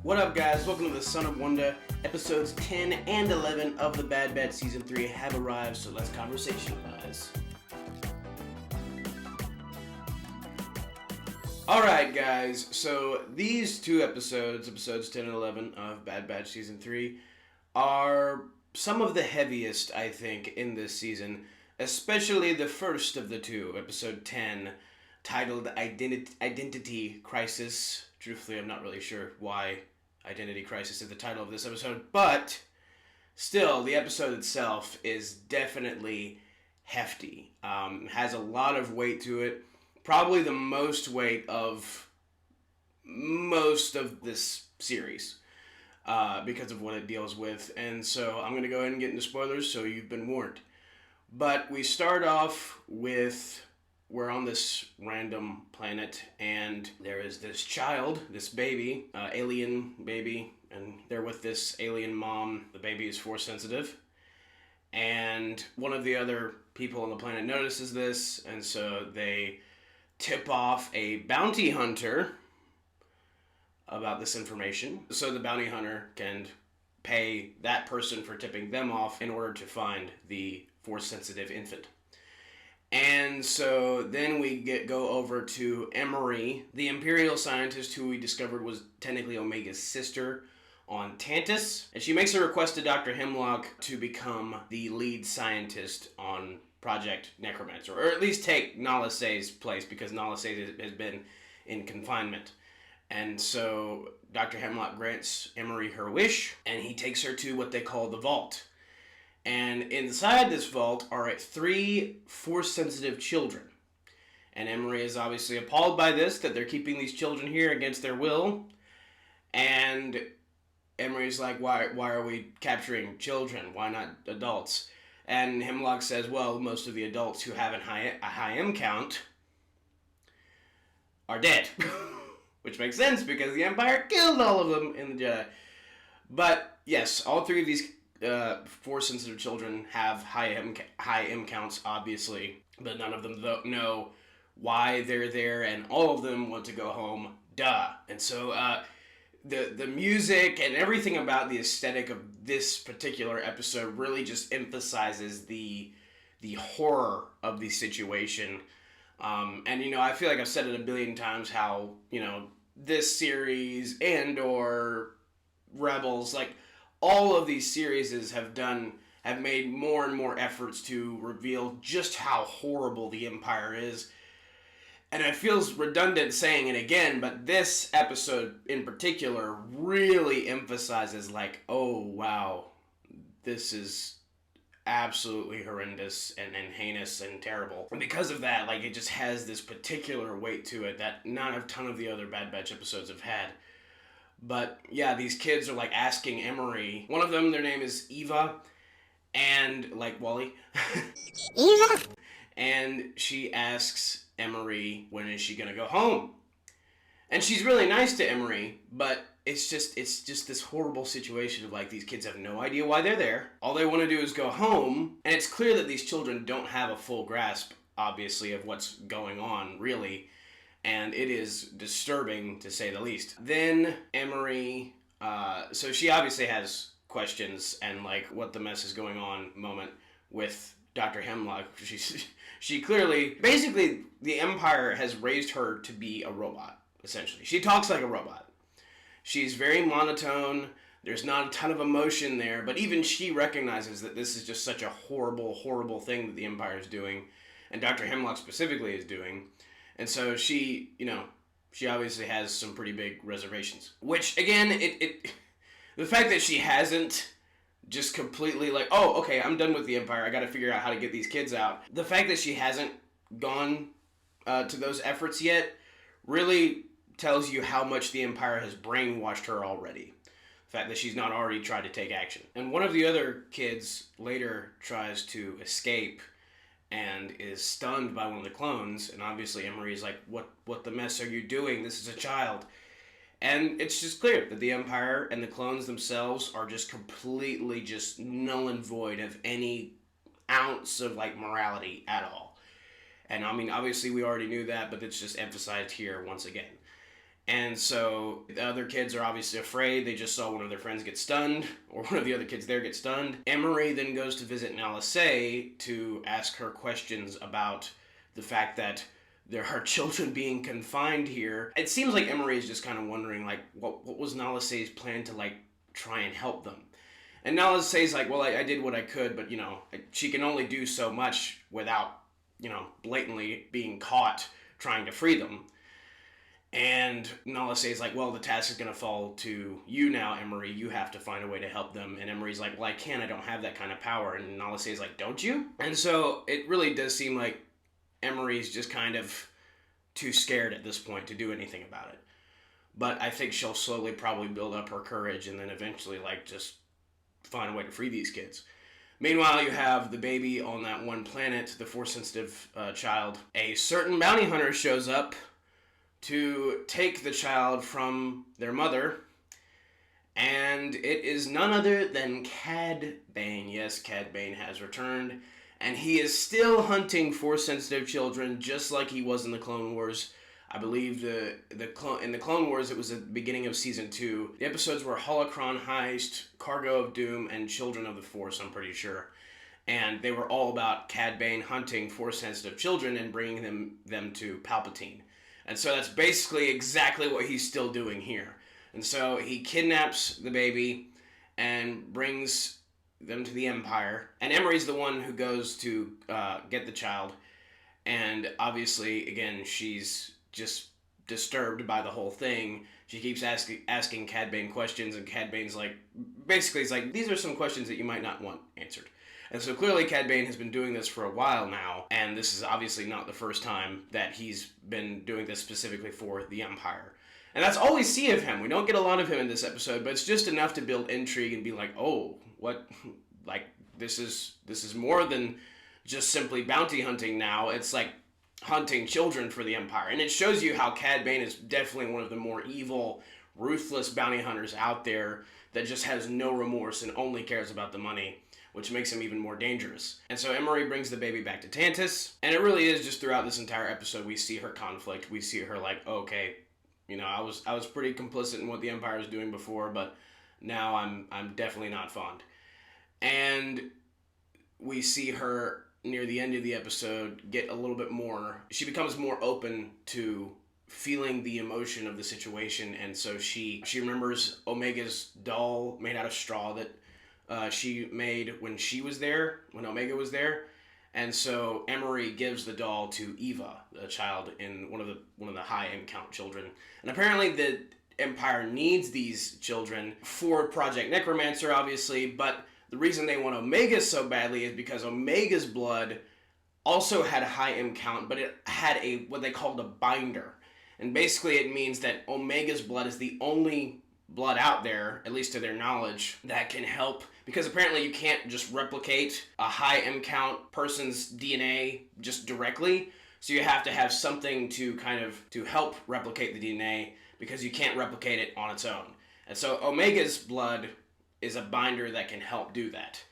What up, guys? Welcome to the Son of Wonder. Episodes 10 and 11 of the Bad Batch Season 3 have arrived, so let's conversationalize. Alright, guys, so these two episodes 10 and 11 of Bad Batch Season 3, are some of the heaviest, I think, in this season, especially the first of the two, Episode 10, titled Identity Crisis. Truthfully, I'm not really sure why Identity Crisis is the title of this episode, but still, the episode itself is definitely hefty. Has a lot of weight to it. Probably the most weight of most of this series because of what it deals with. And so I'm going to go ahead and get into spoilers, so you've been warned. But we start off with, we're on this random planet, and there is this child, this baby, alien baby, and they're with this alien mom. The baby is force sensitive, and one of the other people on the planet notices this, and so they tip off a bounty hunter about this information, so the bounty hunter can pay that person for tipping them off in order to find the force sensitive infant. And so then we go over to Emery, the Imperial scientist who we discovered was technically Omega's sister on Tantus. And she makes a request to Dr. Hemlock to become the lead scientist on Project Necromancer, or at least take Nala Se's place, because Nala Se has been in confinement. And so Dr. Hemlock grants Emery her wish, and he takes her to what they call the Vault. And inside this vault are 3 force-sensitive children. And Emery is obviously appalled by this, that they're keeping these children here against their will. And Emery's like, why are we capturing children? Why not adults? And Hemlock says, well, most of the adults who have a high M count are dead. Which makes sense, because the Empire killed all of them in the Jedi. But, yes, all 3 of these force-sensitive children have high M counts, obviously, but none of them know why they're there, and all of them want to go home. Duh. And so the music and everything about the aesthetic of this particular episode really just emphasizes the horror of the situation. And I feel like I've said it a billion times how this series and or Rebels, like, all of these series have made more and more efforts to reveal just how horrible the Empire is. And it feels redundant saying it again, but this episode in particular really emphasizes, like, oh wow, this is absolutely horrendous and heinous and terrible. And because of that, like, it just has this particular weight to it that not a ton of the other Bad Batch episodes have had. But, yeah, these kids are, like, asking Emery. One of them, their name is Eva, and, like, Wally. Eva! And she asks Emery, when is she gonna go home? And she's really nice to Emery, but it's just this horrible situation of, like, these kids have no idea why they're there. All they want to do is go home, and it's clear that these children don't have a full grasp, obviously, of what's going on, really. And it is disturbing, to say the least. Then Emery, so she obviously has questions and, like, what the mess is going on moment with Dr. Hemlock. She clearly, basically, the Empire has raised her to be a robot, essentially. She talks like a robot. She's very monotone. There's not a ton of emotion there, but even she recognizes that this is just such a horrible, horrible thing that the Empire is doing, and Dr. Hemlock specifically is doing. And so she obviously has some pretty big reservations. Which, again, the fact that she hasn't just completely, like, oh, okay, I'm done with the Empire, I gotta figure out how to get these kids out. The fact that she hasn't gone to those efforts yet really tells you how much the Empire has brainwashed her already. The fact that she's not already tried to take action. And one of the other kids later tries to escape and is stunned by one of the clones, and obviously Emery's like, what the mess are you doing? This is a child. And it's just clear that the Empire and the clones themselves are just completely just null and void of any ounce of, like, morality at all. And I mean, obviously we already knew that, but it's just emphasized here once again. And so the other kids are obviously afraid. They just saw one of their friends get stunned, or one of the other kids there get stunned. Emery then goes to visit Nala Se to ask her questions about the fact that there are children being confined here. It seems like Emery is just kind of wondering, like, what was Nala Se's plan to, like, try and help them? And Nala Se's like, well, I did what I could, but, she can only do so much without, blatantly being caught trying to free them. And Nala Se's like, well, the task is going to fall to you now, Emery. You have to find a way to help them. And Emery's like, well, I can't. I don't have that kind of power. And Nala Se's like, don't you? And so it really does seem like Emery's just kind of too scared at this point to do anything about it. But I think she'll slowly probably build up her courage and then eventually, like, just find a way to free these kids. Meanwhile, you have the baby on that one planet, the Force-sensitive child. A certain bounty hunter shows up to take the child from their mother, and it is none other than Cad Bane. Yes, Cad Bane has returned, and he is still hunting Force-sensitive children, just like he was in the Clone Wars. I believe in the Clone Wars, it was at the beginning of Season 2. The episodes were Holocron Heist, Cargo of Doom, and Children of the Force, I'm pretty sure. And they were all about Cad Bane hunting Force-sensitive children and bringing them to Palpatine. And so that's basically exactly what he's still doing here. And so he kidnaps the baby and brings them to the Empire. And Emery's the one who goes to get the child. And obviously, again, she's just disturbed by the whole thing. She keeps asking Cad Bane questions, and Cad Bane's like, basically, he's like, these are some questions that you might not want answered. And so clearly Cad Bane has been doing this for a while now, and this is obviously not the first time that he's been doing this specifically for the Empire. And that's all we see of him. We don't get a lot of him in this episode, but it's just enough to build intrigue and be like, oh, what, like, this is more than just simply bounty hunting now. It's like hunting children for the Empire. And it shows you how Cad Bane is definitely one of the more evil, ruthless bounty hunters out there that just has no remorse and only cares about the money, which makes him even more dangerous. And so Emery brings the baby back to Tantus, and it really is just throughout this entire episode we see her conflict. We see her like, okay, I was pretty complicit in what the Empire was doing before, but now I'm definitely not fond. And we see her near the end of the episode get a little bit more, she becomes more open to feeling the emotion of the situation, and so she remembers Omega's doll made out of straw that she made when Omega was there. And so Emery gives the doll to Eva, a child in one of the high M count children. And apparently the Empire needs these children for Project Necromancer, obviously, but the reason they want Omega so badly is because Omega's blood also had a high M count, but it had what they called a binder. And basically it means that Omega's blood is the only blood out there, at least to their knowledge, that can help, because apparently you can't just replicate a high M count person's DNA just directly, so you have to have something to help replicate the DNA, because you can't replicate it on its own. And so Omega's blood is a binder that can help do that.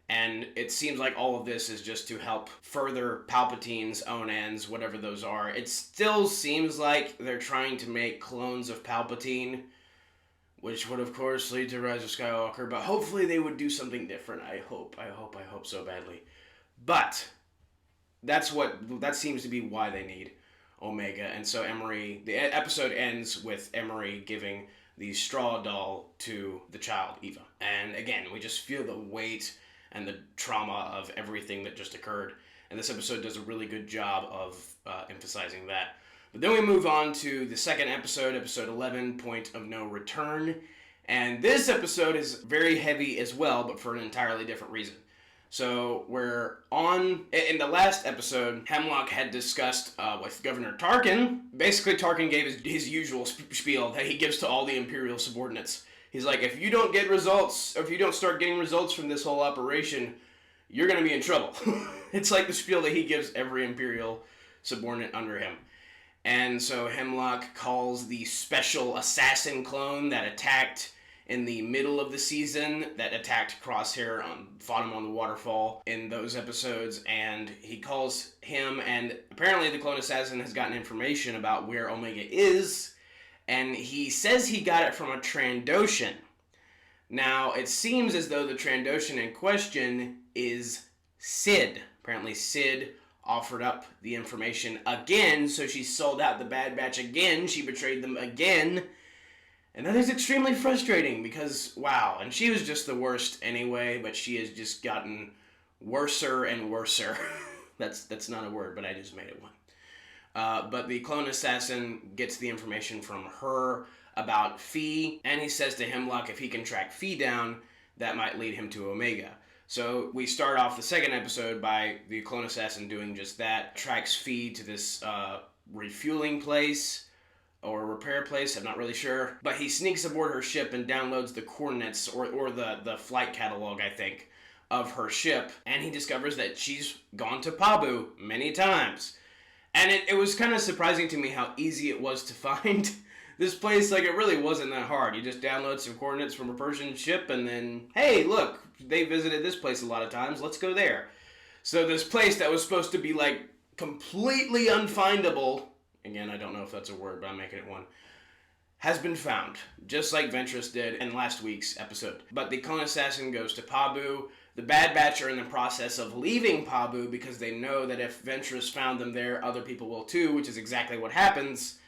And it seems like all of this is just to help further Palpatine's own ends, whatever those are. It still seems like they're trying to make clones of Palpatine, which would, of course, lead to Rise of Skywalker, but hopefully they would do something different. I hope so badly. But that seems to be why they need Omega. And so the episode ends with Emery giving the straw doll to the child, Eva. And again, we just feel the weight and the trauma of everything that just occurred. And this episode does a really good job of emphasizing that. But then we move on to the second episode, episode 11, Point of No Return. And this episode is very heavy as well, but for an entirely different reason. So in the last episode, Hemlock had discussed with Governor Tarkin. Basically, Tarkin gave his usual spiel that he gives to all the Imperial subordinates. He's like, if you don't get results, or if you don't start getting results from this whole operation, you're going to be in trouble. It's like the spiel that he gives every Imperial subordinate under him. And so Hemlock calls the special assassin clone that attacked in the middle of the season, that attacked Crosshair, fought him on the waterfall in those episodes, and he calls him, and apparently the clone assassin has gotten information about where Omega is, and he says he got it from a Trandoshan. Now, it seems as though the Trandoshan in question is Sid. Apparently, Sid offered up the information again, so she sold out the Bad Batch again. She betrayed them again. And that is extremely frustrating because, wow, and she was just the worst anyway, but she has just gotten worser and worser. That's not a word, but I just made it one. But the clone assassin gets the information from her about Fee, and he says to Hemlock if he can track Fee down, that might lead him to Omega. So we start off the second episode by the clone assassin doing just that, tracks Fee to this refueling place, or repair place, I'm not really sure. But he sneaks aboard her ship and downloads the coordinates, or the flight catalog, I think, of her ship. And he discovers that she's gone to Pabu many times. And it was kind of surprising to me how easy it was to find this place. Like, it really wasn't that hard. You just download some coordinates from a Persian ship and then, hey, look, they visited this place a lot of times. Let's go there. So this place that was supposed to be, like, completely unfindable, again, I don't know if that's a word, but I'm making it one, has been found, just like Ventress did in last week's episode. But the clone assassin goes to Pabu. The Bad Batch are in the process of leaving Pabu because they know that if Ventress found them there, other people will too, which is exactly what happens.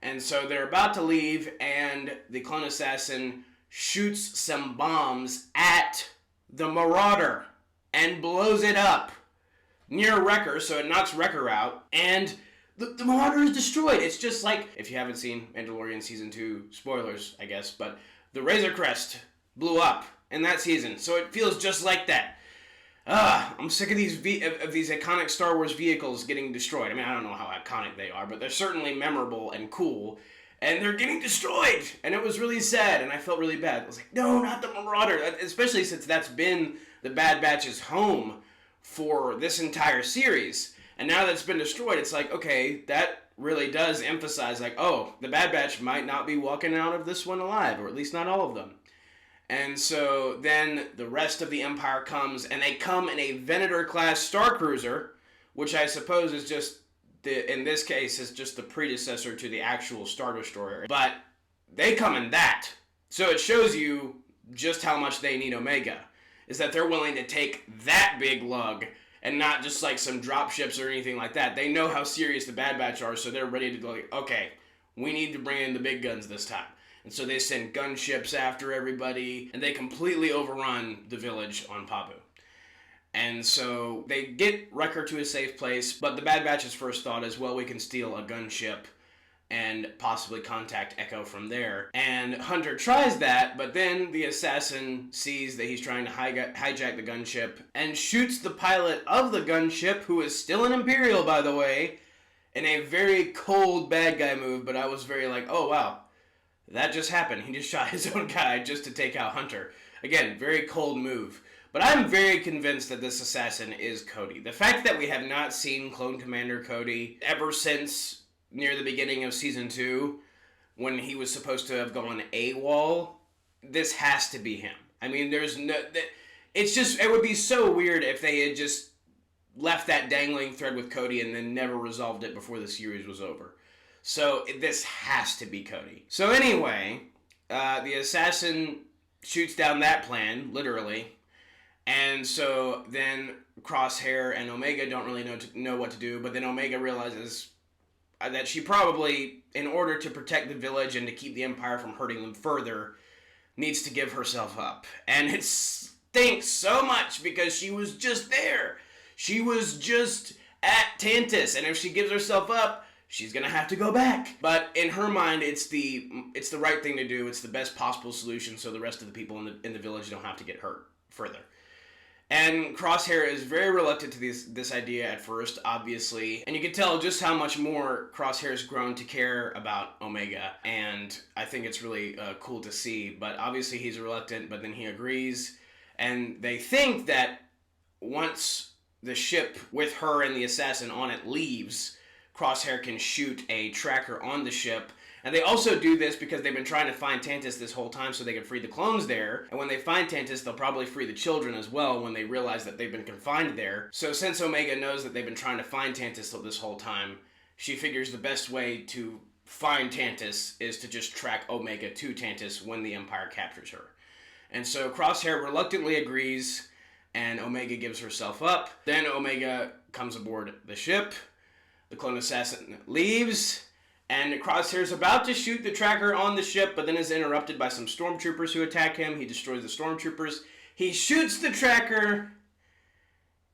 And so they're about to leave, and the clone assassin shoots some bombs at the Marauder and blows it up near Wrecker, so it knocks Wrecker out, and the Marauder is destroyed. It's just like, if you haven't seen Mandalorian Season 2, spoilers, I guess, but the Razor Crest blew up in that season, so it feels just like that. I'm sick of these iconic Star Wars vehicles getting destroyed. I mean, I don't know how iconic they are, but they're certainly memorable and cool, and they're getting destroyed, and it was really sad, and I felt really bad. I was like, no, not the Marauder, especially since that's been the Bad Batch's home for this entire series. And now that it's been destroyed, it's like, okay, that really does emphasize, like, oh, the Bad Batch might not be walking out of this one alive, or at least not all of them. And so then the rest of the Empire comes, and they come in a Venator-class Star Cruiser, which I suppose is just, in this case, is just the predecessor to the actual Star Destroyer. But they come in that. So it shows you just how much they need Omega, is that they're willing to take that big lug and not just like some drop ships or anything like that. They know how serious the Bad Batch are, so they're ready to go, like, okay, we need to bring in the big guns this time. And so they send gunships after everybody, and they completely overrun the village on Pabu. And so they get Wrecker to a safe place, but the Bad Batch's first thought is, well, we can steal a gunship and possibly contact Echo from there. And Hunter tries that, but then the assassin sees that he's trying to hijack the gunship and shoots the pilot of the gunship, who is still an Imperial, by the way, in a very cold bad guy move, but I was very like, oh wow, that just happened. He just shot his own guy just to take out Hunter. Again, very cold move. But I'm very convinced that this assassin is Cody. The fact that we have not seen Clone Commander Cody ever since near the beginning of Season 2, when he was supposed to have gone AWOL, this has to be him. I mean, there's no... It's just... It would be so weird if they had just left that dangling thread with Cody and then never resolved it before the series was over. So, this has to be Cody. So anyway, the assassin shoots down that plan, literally. And so then Crosshair and Omega don't really know what to do, but then Omega realizes that she probably, in order to protect the village and to keep the Empire from hurting them further, needs to give herself up. And it stinks so much because she was just there. She was just at Tantus, and if she gives herself up, she's gonna have to go back. But in her mind, it's the right thing to do. It's the best possible solution, so the rest of the people in the village don't have to get hurt further. And Crosshair is very reluctant to this idea at first, obviously. And you can tell just how much more Crosshair's grown to care about Omega. And I think it's really cool to see. But obviously he's reluctant, but then he agrees. And they think that once the ship with her and the assassin on it leaves, Crosshair can shoot a tracker on the ship. And they also do this because they've been trying to find Tantus this whole time so they can free the clones there. And when they find Tantus, they'll probably free the children as well when they realize that they've been confined there. So since Omega knows that they've been trying to find Tantus this whole time, she figures the best way to find Tantus is to just track Omega to Tantus when the Empire captures her. And so Crosshair reluctantly agrees, and Omega gives herself up. Then Omega comes aboard the ship. The clone assassin leaves, and Crosshair's about to shoot the tracker on the ship, but then is interrupted by some stormtroopers who attack him. He destroys the stormtroopers. He shoots the tracker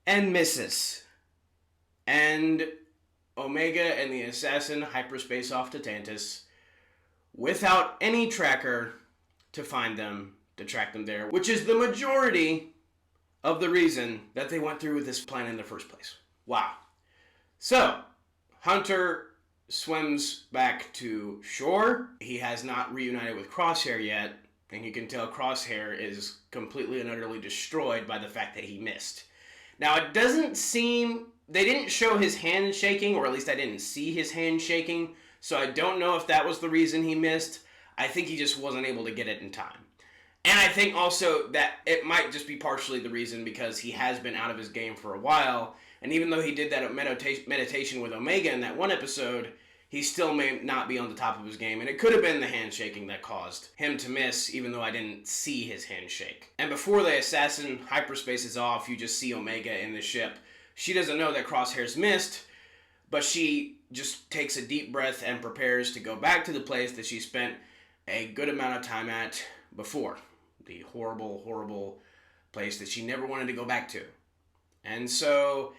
and misses. And Omega and the assassin hyperspace off to Tantus without any tracker to find them, to track them there, which is the majority of the reason that they went through with this plan in the first place. Wow. So, Hunter swims back to shore. He has not reunited with Crosshair yet, and you can tell Crosshair is completely and utterly destroyed by the fact that he missed. Now, it doesn't seem... They didn't show his hand shaking, or at least I didn't see his hand shaking, so I don't know if that was the reason he missed. I think he just wasn't able to get it in time. And I think also that it might just be partially the reason because he has been out of his game for a while, and even though he did that meditation with Omega in that one episode, he still may not be on the top of his game, and it could have been the handshaking that caused him to miss, even though I didn't see his handshake. And before the assassin hyperspaces off, you just see Omega in the ship. She doesn't know that Crosshair's missed, but she just takes a deep breath and prepares to go back to the place that she spent a good amount of time at before. The horrible, horrible place that she never wanted to go back to. And so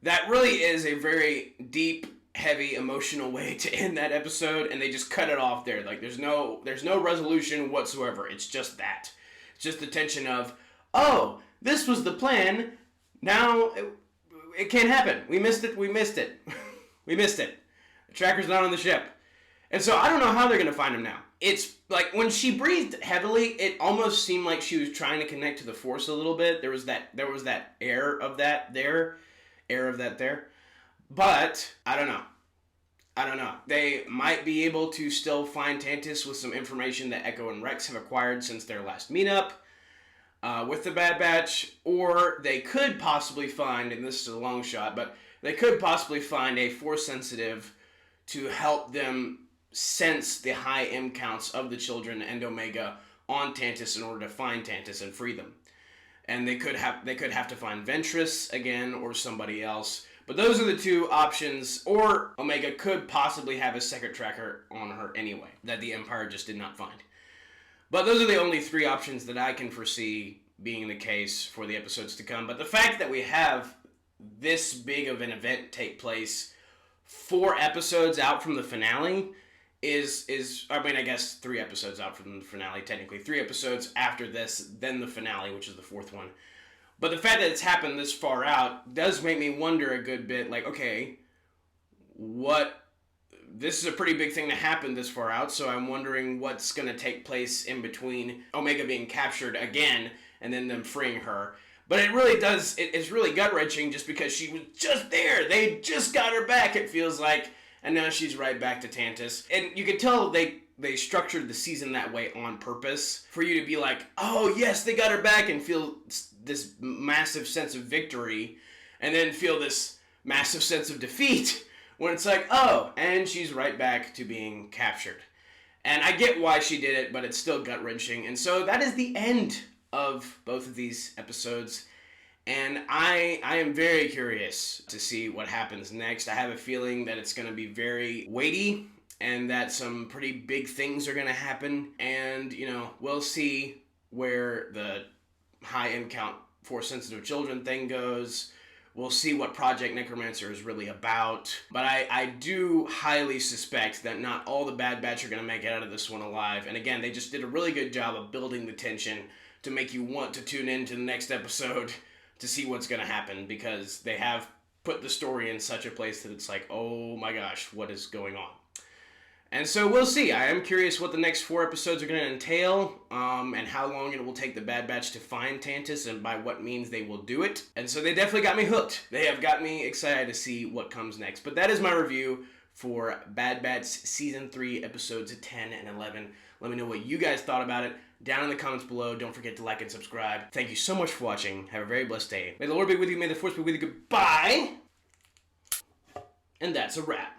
that really is a very deep, heavy, emotional way to end that episode, and they just cut it off there. Like, there's no resolution whatsoever. It's just that. It's just the tension of, oh, this was the plan. Now it can't happen. We missed it. We missed it. We missed it. The tracker's not on the ship. And so I don't know how they're going to find him now. It's like when she breathed heavily, it almost seemed like she was trying to connect to the Force a little bit. There was that air of that there. But I don't know. They might be able to still find Tantus with some information that Echo and Rex have acquired since their last meetup with the Bad Batch, or they could possibly find, and this is a long shot, but they could possibly find a Force sensitive to help them sense the high M counts of the children and Omega on Tantus in order to find Tantus and free them. And they could have to find Ventress again or somebody else. But those are the two options, or Omega could possibly have a second tracker on her anyway, that the Empire just did not find. But those are the only three options that I can foresee being the case for the episodes to come. But the fact that we have this big of an event take place 4 episodes out from the finale is I mean, I guess 3 episodes out from the finale, technically. 3 episodes after this, then the finale, which is the 4th one. But the fact that it's happened this far out does make me wonder a good bit, like, okay, this is a pretty big thing to happen this far out, so I'm wondering what's going to take place in between Omega being captured again and then them freeing her. But it really does, it's really gut-wrenching just because she was just there. They just got her back, it feels like, and now she's right back to Tantus. And you can tell they structured the season that way on purpose for you to be like, oh yes, they got her back, and feel this massive sense of victory, and then feel this massive sense of defeat when it's like, oh, and she's right back to being captured. And I get why she did it, but it's still gut-wrenching. And so that is the end of both of these episodes. And I am very curious to see what happens next. I have a feeling that it's going to be very weighty and that some pretty big things are going to happen. And, we'll see where the high end count Force-sensitive children thing goes. We'll see what Project Necromancer is really about. But I do highly suspect that not all the Bad Batch are going to make it out of this one alive. And again, they just did a really good job of building the tension to make you want to tune in to the next episode to see what's going to happen, because they have put the story in such a place that it's like, oh my gosh, what is going on? And so we'll see. I am curious what the next 4 episodes are going to entail, and how long it will take the Bad Batch to find Tantus, and by what means they will do it. And so they definitely got me hooked. They have got me excited to see what comes next. But that is my review for Bad Batch Season 3, Episodes 10 and 11. Let me know what you guys thought about it down in the comments below. Don't forget to like and subscribe. Thank you so much for watching. Have a very blessed day. May the Lord be with you. May the Force be with you. Goodbye. And that's a wrap.